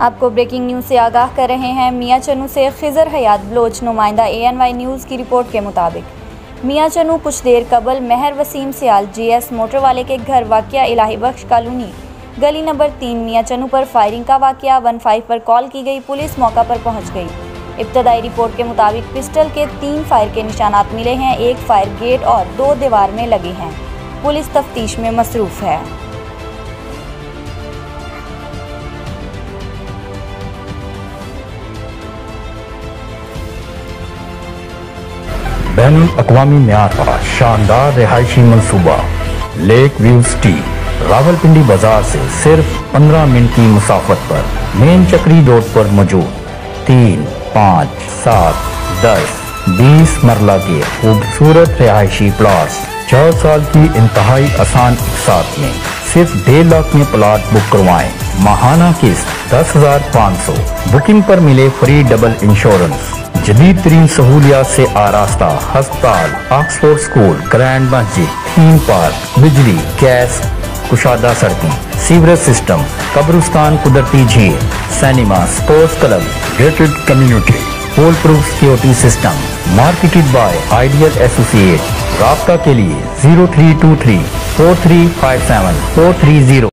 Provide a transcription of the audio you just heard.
आपको breaking news से आगाह कर रहे हैं। मियां चन्नू से खिजर हयात बलोच नुमाइंदा ANY न्यूज़ की रिपोर्ट के मुताबिक मियां चन्नू कुछ देर कबल महर वसीम सियाल GS मोटर वाले के घर वाक़या इलाही बख्श कॉलोनी गली नंबर 3 मियां चन्नू पर फायरिंग का वाक़या 15 पर कॉल की गई। पुलिस मौका पर पहुंच गई। इब्तदाई रिपोर्ट के मुताबिक पिस्टल के 3 फायर के निशानात मिले हैं। एक फायर गेट और 2 दीवार में लगे हैं। पुलिस तफ्तीश में मसरूफ है। बैनुल अक़वामी म्यार का शानदार रिहायशी मंसूबा लेक व्यू सिटी रावलपिंडी बाजार से सिर्फ 15 मिनट की मुसाफत पर मेन चक्री रोड पर मौजूद 3, 5, 7, 10, 20 मरला के खूबसूरत रिहायशी प्लॉट्स 4 साल की इंतहाई आसान साथ में सिर्फ 1.5 लाख में प्लॉट बुक करवाएं। माहाना किस्त 10,500। बुकिंग पर मिले फ्री डबल इंश्योरेंस। जदीद तरीन सहूलियात से आरास्ता अस्पताल, ऑक्सफोर्ड स्कूल, ग्रैंड मस्जिद, थीम पार्क, बिजली, गैस, कुशादा सड़कें, सीवरेज सिस्टम, कब्रिस्तान, कुदरती झील, cinema, sports club, gated community, full proof security system, marketed bye ideal associate. राब्ता के लिए 0323 4357 430।